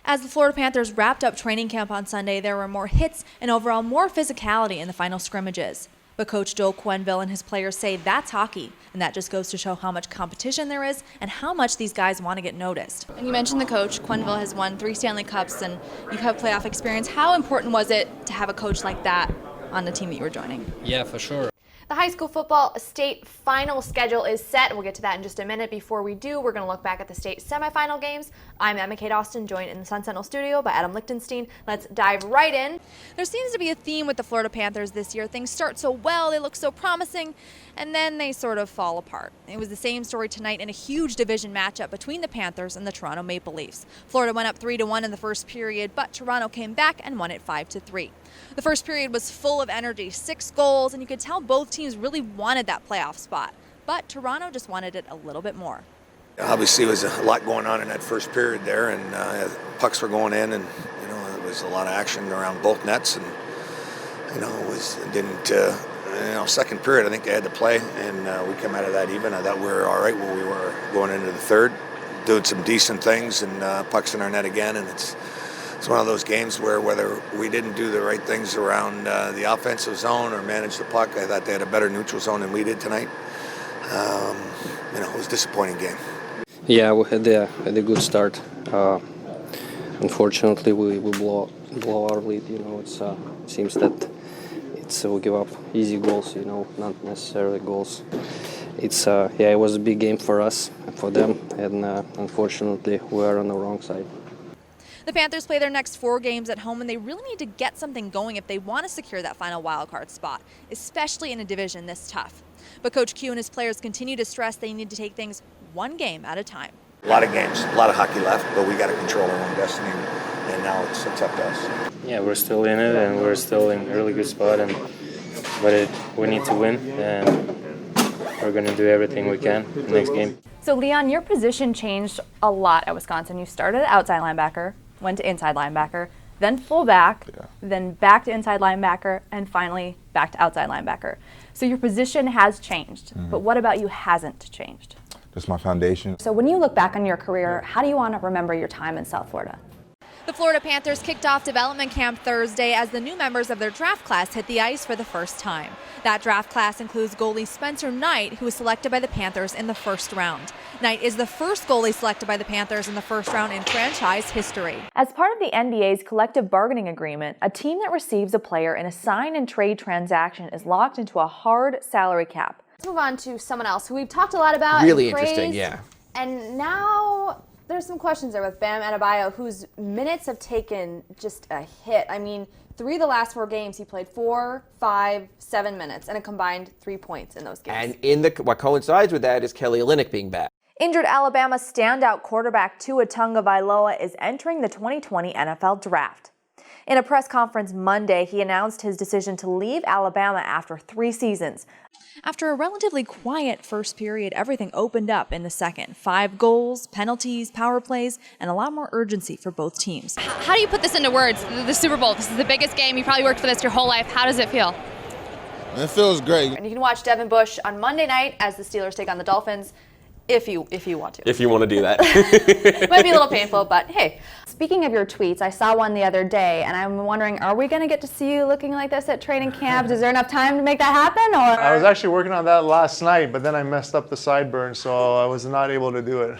As the Florida Panthers wrapped up training camp on Sunday, there were more hits and overall more physicality in the final scrimmages. But Coach Joe Quenneville and his players say that's hockey, and that just goes to show how much competition there is and how much these guys want to get noticed. And you mentioned the coach. Quenneville has won 3 Stanley Cups, and you have playoff experience. How important was it to have a coach like that on the team that you were joining? Yeah, for sure. The high school football state final schedule is set. We'll get to that in just a minute. Before we do, we're going to look back at the state semifinal games. I'm EmmaKate Austin, joined in the Sun Sentinel studio by Adam Lichtenstein. Let's dive right in. There seems to be a theme with the Florida Panthers this year. Things start so well, they look so promising, and then they sort of fall apart. It was the same story tonight in a huge division matchup between the Panthers and the Toronto Maple Leafs. Florida went up 3-1 in the first period, but Toronto came back and won it 5-3. The first period was full of energy, 6 goals, and you could tell both teams really wanted that playoff spot. But Toronto just wanted it a little bit more. Obviously, there was a lot going on in that first period there, and pucks were going in, and there was a lot of action around both nets, and second period I think they had to play, and we came out of that even. I thought we were all right when we were going into the third, doing some decent things, and pucks in our net again, and it's one of those games where whether we didn't do the right things around the offensive zone or manage the puck, I thought they had a better neutral zone than we did tonight. It was a disappointing game. Yeah, we had a good start. Unfortunately, we blow our lead. It seems that we give up easy goals. Not necessarily goals. It was a big game for us and for them, and unfortunately, we are on the wrong side. The Panthers play their next 4 games at home, and they really need to get something going if they want to secure that final wildcard spot, especially in a division this tough. But Coach Q and his players continue to stress they need to take things one game at a time. A lot of games, a lot of hockey left, but we got to control our own destiny, and now it's up to us. Yeah, we're still in it, and we're still in a really good spot, but we need to win, and we're going to do everything we can in the next game. So, Leon, your position changed a lot at Wisconsin. You started outside linebacker, went to inside linebacker, then fullback, then back to inside linebacker, and finally back to outside linebacker. So your position has changed, but what about you hasn't changed? Just my foundation. So when you look back on your career, how do you want to remember your time in South Florida? The Florida Panthers kicked off development camp Thursday as the new members of their draft class hit the ice for the first time. That draft class includes goalie Spencer Knight, who was selected by the Panthers in the first round. Knight is the first goalie selected by the Panthers in the first round in franchise history. As part of the NBA's collective bargaining agreement, a team that receives a player in a sign and trade transaction is locked into a hard salary cap. Let's move on to someone else who we've talked a lot about. Really interesting, yeah. And now there's some questions there with Bam Adebayo, whose minutes have taken just a hit. I mean, 3 of the last 4 games, he played 4, 5, 7 minutes, and a combined 3 points in those games. And what coincides with that is Kelly Olynyk being back. Injured Alabama standout quarterback Tua Tagovailoa is entering the 2020 NFL Draft. In a press conference Monday, he announced his decision to leave Alabama after 3 seasons. After a relatively quiet first period, everything opened up in the second. 5 goals, penalties, power plays, and a lot more urgency for both teams. How do you put this into words? The Super Bowl, this is the biggest game. You probably worked for this your whole life. How does it feel? It feels great. And you can watch Devin Bush on Monday night as the Steelers take on the Dolphins. If you want to. If you want to do that. Might be a little painful, but hey. Speaking of your tweets, I saw one the other day, and I'm wondering, are we going to get to see you looking like this at training camps? Is there enough time to make that happen? Or I was actually working on that last night, but then I messed up the sideburn, so I was not able to do it.